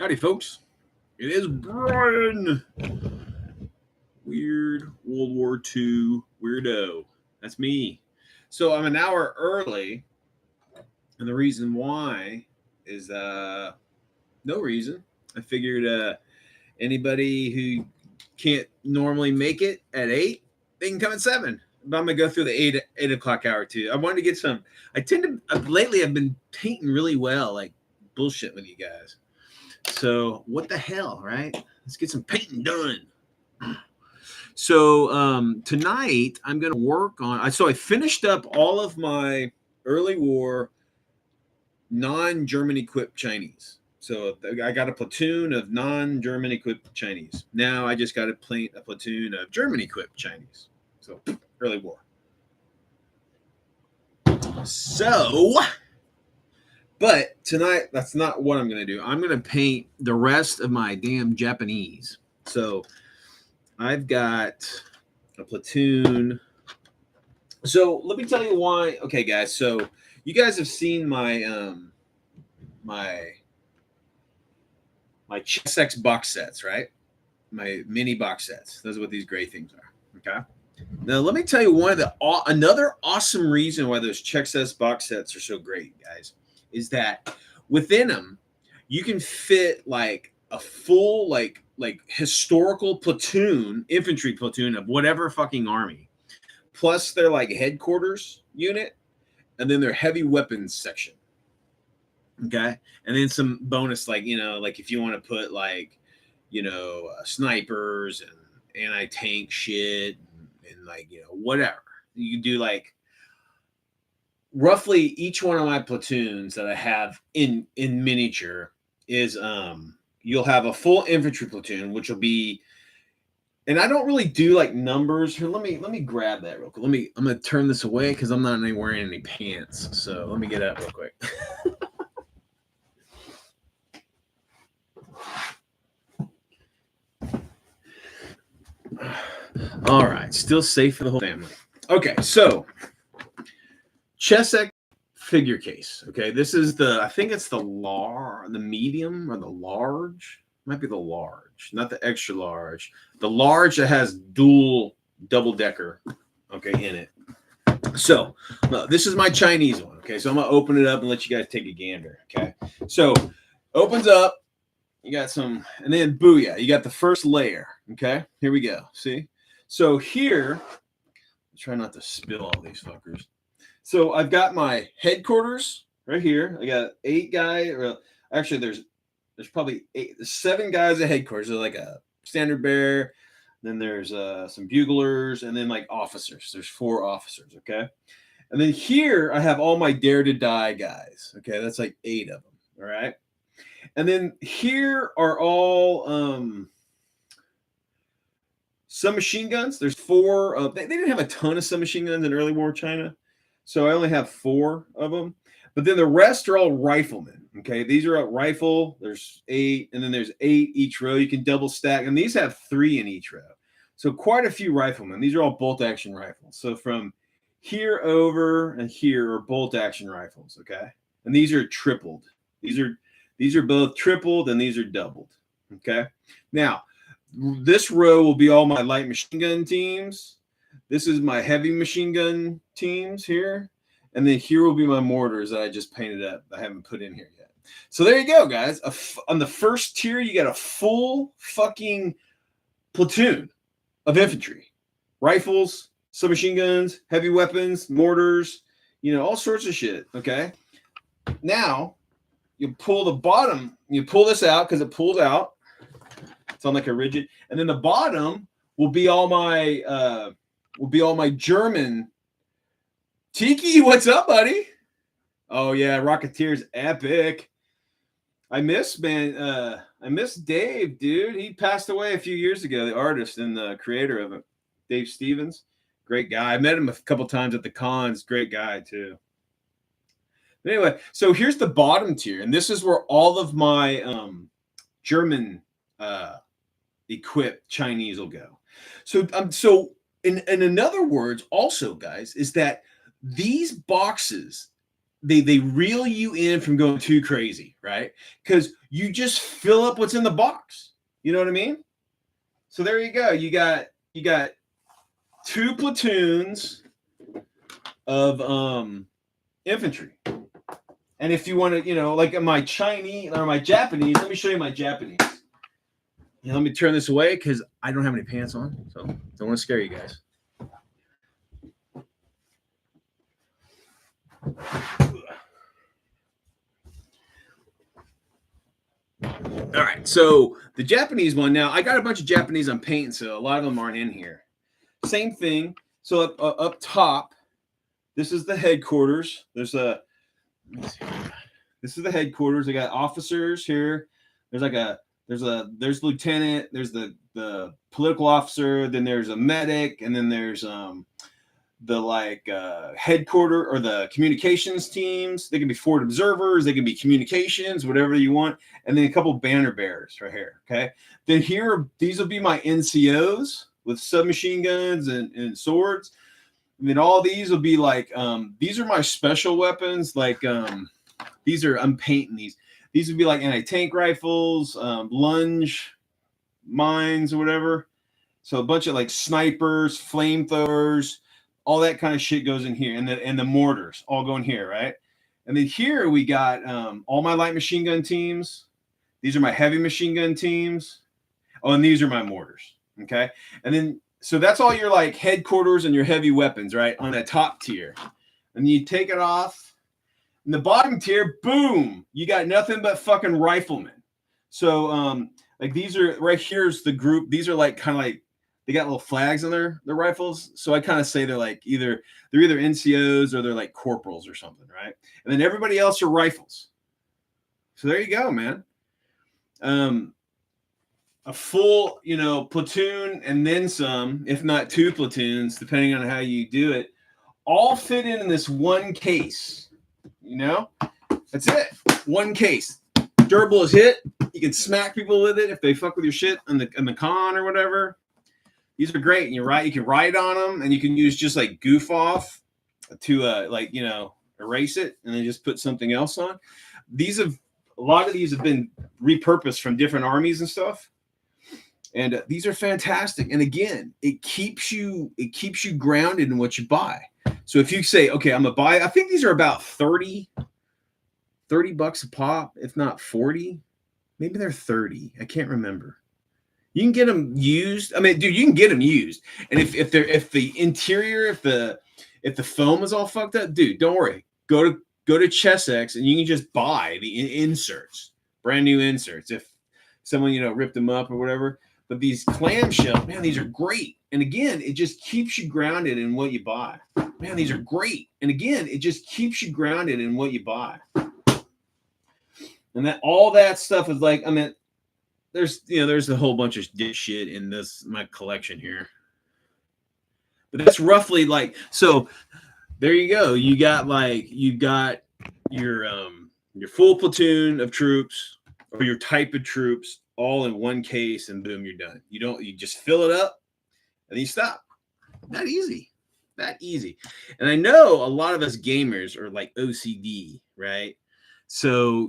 Howdy, folks. It is Brian. Weird World War II weirdo. That's me. So I'm an hour early, and the reason why is no reason. I figured anybody who can't normally make it at 8, they can come at 7. But I'm gonna go through the 8 o'clock hour too. I wanted to get some. I tend to lately I've been painting really well, like bullshit with you guys. So what the hell, right? Let's get some painting done. So tonight I'm going to work on. So I finished up all of my early war non-German equipped Chinese. So I got a platoon of non-German equipped Chinese. Now I just got to paint a platoon of German equipped Chinese. So early war. So, but tonight that's not what I'm going to do. I'm going to paint the rest of my damn Japanese. So I've got a platoon. So let me tell you why. Okay, guys. So you guys have seen my my Chessex box sets, right? My mini box sets. Those are what these gray things are. Okay. Now let me tell you another awesome reason why those Chessex box sets are so great, guys, is that within them you can fit like a full like historical platoon, infantry platoon of whatever fucking army, plus their like headquarters unit, and then their heavy weapons section. Okay, and then some bonus, like like if you want to put like snipers and anti-tank shit and like whatever you can do, like roughly each one of my platoons that I have in miniature is you'll have a full infantry platoon, which will be, and I don't really do like numbers here. Let me grab that real quick. I'm gonna turn this away because I'm not wearing any pants. So let me get that real quick. All right, still safe for the whole family. Okay, so Chessex figure case. Okay, this is I think it's the medium or the large. Might be the large, not the extra large. The large that has dual double decker, okay, in it. So this is my Chinese one. Okay, so I'm gonna open it up and let you guys take a gander. Okay, so opens up. You got some, and then booyah, you got the first layer. Okay, here we go. See, so here, try not to spill all these fuckers. So I've got my headquarters right here. I got 8 guys, or actually there's probably 7 guys at headquarters. They're like a standard bearer. Then there's some buglers, and then like officers. There's 4 officers, okay? And then here I have all my dare to die guys, okay? That's like 8 of them, all right? And then here are all submachine guns. There's 4. They didn't have a ton of submachine guns in early war China, so I only have 4 of them. But then the rest are all riflemen. Okay, these are a rifle. There's 8, and then there's 8 each row. You can double stack, and these have 3 in each row. So quite a few riflemen. These are all bolt action rifles. So from here over and here are bolt action rifles. Okay, and these are tripled. These are both tripled, and these are doubled. Okay, now this row will be all my light machine gun teams. This is my heavy machine gun teams here. And then here will be my mortars that I just painted up. I haven't put in here yet. So there you go, guys. On the first tier, you got a full fucking platoon of infantry. Rifles, submachine guns, heavy weapons, mortars, all sorts of shit, okay? Now, you pull the bottom. You pull this out because it pulls out. It's on like a rigid. And then the bottom will be all my German. Tiki, what's up, buddy? Oh yeah, Rocketeer's epic. I miss Dave, dude. He passed away a few years ago, the artist and the creator of it. Dave Stevens. Great guy. I met him a couple times at the cons. Great guy, too. But anyway, so here's the bottom tier, and this is where all of my German equipped Chinese will go. So in other words, also, guys, is that these boxes, they reel you in from going too crazy, right? Because you just fill up what's in the box. You know what I mean? So there you go. You got 2 platoons of infantry. And if you want to, you know, like my Chinese or my Japanese, let me show you my Japanese. Yeah, let me turn this away because I don't have any pants on, so don't want to scare you guys. All right, so the Japanese one now, I got a bunch of Japanese I'm painting, so a lot of them aren't in here. Same thing. So up top, this is the headquarters. This is the headquarters. I got officers here. There's lieutenant. There's the political officer. Then there's a medic, and then there's the headquarter or the communications teams. They can be forward observers, they can be communications, whatever you want, and then a couple banner bearers right here. Okay, then these will be my NCOs with submachine guns and swords, and then all these will be like these are my special weapons. Like I'm painting these would be like anti-tank rifles, lunge mines or whatever. So a bunch of like snipers, flamethrowers, all that kind of shit goes in here, and the mortars all go in here, right? And then here we got all my light machine gun teams. These are my heavy machine gun teams. Oh, and these are my mortars. Okay, and then so that's all your like headquarters and your heavy weapons, right? On that top tier, and you take it off. In the bottom tier, boom, you got nothing but fucking riflemen. So like these are right here's the group. These are like kind of like. They got little flags on their rifles. So I kind of say they're either NCOs or they're like corporals or something, right? And then everybody else are rifles. So there you go, man. A full, platoon and then some, if not 2 platoons, depending on how you do it, all fit in this one case. That's it. One case. Durable as hit. You can smack people with it if they fuck with your shit in the con or whatever. These are great, and you can write on them, and you can use just like goof off to erase it, and then just put something else on. A lot of these have been repurposed from different armies and stuff, and these are fantastic. And again, it keeps you grounded in what you buy. So if you say, okay, I'm gonna buy, I think these are about $30 a pop, if not 40, maybe they're 30. I can't remember. You can get them used. I mean, dude, you can get them used. And if the interior, if the foam is all fucked up, dude, don't worry. Go to ChessX and you can just buy the inserts, brand new inserts. If someone ripped them up or whatever. But these clamshell, man, these are great. And again, it just keeps you grounded in what you buy. Man, these are great. And again, it just keeps you grounded in what you buy. And all that stuff is like, I mean. There's a whole bunch of shit in my collection here, but that's roughly like, so there you go. You got your full platoon of troops or your type of troops all in one case, and boom, you're done. You just fill it up and then you stop. That easy. And I know a lot of us gamers are like OCD, right? So,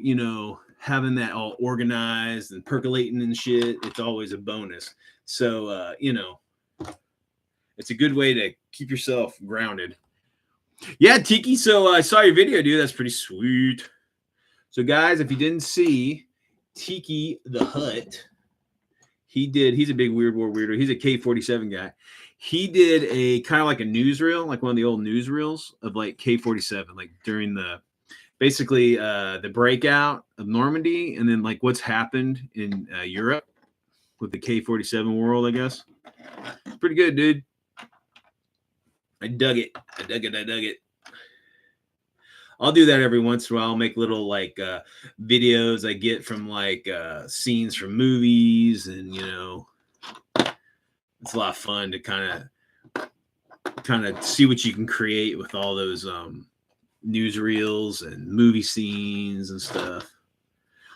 having that all organized and percolating and shit, it's always a bonus. So, it's a good way to keep yourself grounded. Yeah, Tiki. So I saw your video, dude. That's pretty sweet. So, guys, if you didn't see Tiki the Hut, he's a big Weird War weirdo. He's a K-47 guy. He did a kind of like a newsreel, like one of the old newsreels of like K-47, like during the breakout of Normandy, and then like what's happened in Europe with the K-47 world, I guess. It's pretty good, dude. I dug it. I'll do that every once in a while. I'll make little like videos I get from like scenes from movies, and it's a lot of fun to kind of see what you can create with all those newsreels and movie scenes and stuff.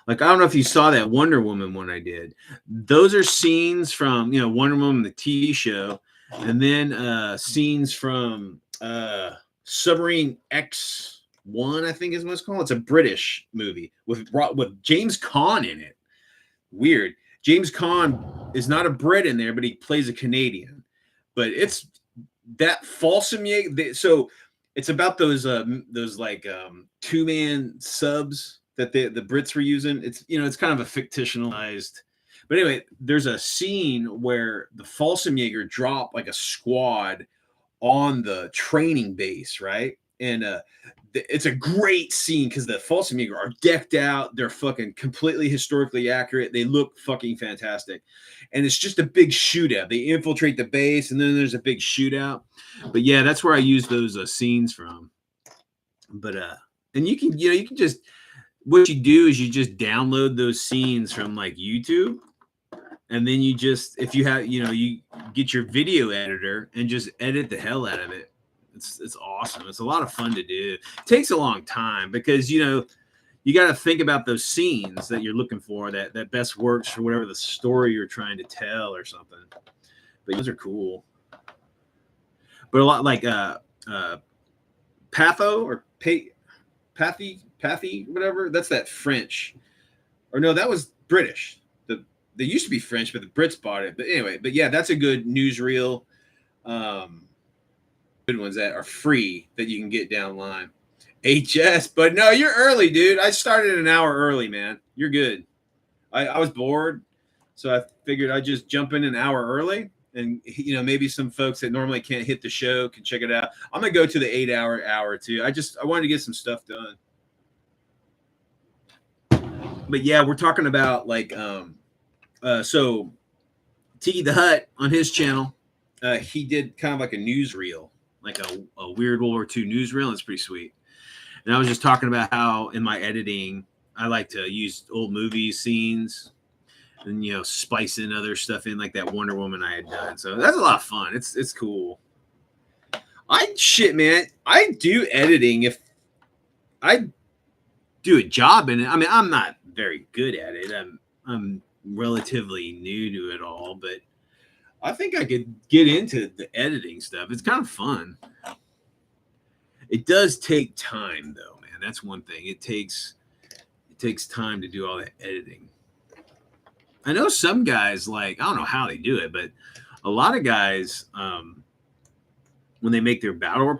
Like, I don't know if you saw that Wonder Woman one I did. Those are scenes from Wonder Woman the TV show, and then scenes from Submarine X1 One, I think is what it's called. It's a British movie with James Caan in it. Weird. James Caan is not a Brit in there, but he plays a Canadian. But it's that Falsum. So it's about those like 2-man subs that the Brits were using. It's it's kind of a fictionalized. But anyway, there's a scene where the Falsum drop like a squad on the training base, right? And it's a great scene because the Falsum are decked out. They're fucking completely historically accurate. They look fucking fantastic. And it's just a big shootout. They infiltrate the base, and then there's a big shootout. But yeah, that's where I use those scenes from. But and you can just, what you do is you just download those scenes from like YouTube. And then you just, if you have, you get your video editor and just edit the hell out of it. It's awesome. It's a lot of fun to do. It takes a long time because, you got to think about those scenes that you're looking for that best works for whatever the story you're trying to tell or something. But those are cool. But a lot like Patho or Pathy, whatever. That's that French. Or no, that was British. They used to be French, but the Brits bought it. But anyway, yeah, that's a good newsreel. Good ones that are free that you can get downline. HS, but no, you're early, dude. I started an hour early, man. You're good. I was bored, so I figured I'd just jump in an hour early, and maybe some folks that normally can't hit the show can check it out. I'm gonna go to the 8-hour hour too. I wanted to get some stuff done. But yeah, we're talking about like so Tiki the Hut on his channel, he did kind of like a newsreel, like a weird World War II newsreel. It's pretty sweet. And I was just talking about how in my editing, I like to use old movie scenes and, spice in other stuff in, like that Wonder Woman I had done. So that's a lot of fun. It's cool. Man, I do editing if I do a job in it. I mean, I'm not very good at it. I'm relatively new to it all, but I think I could get into the editing stuff. It's kind of fun. It does take time though, man. That's one thing. It takes time to do all that editing. I know some guys, like, I don't know how they do it, but a lot of guys, when they make their battle report,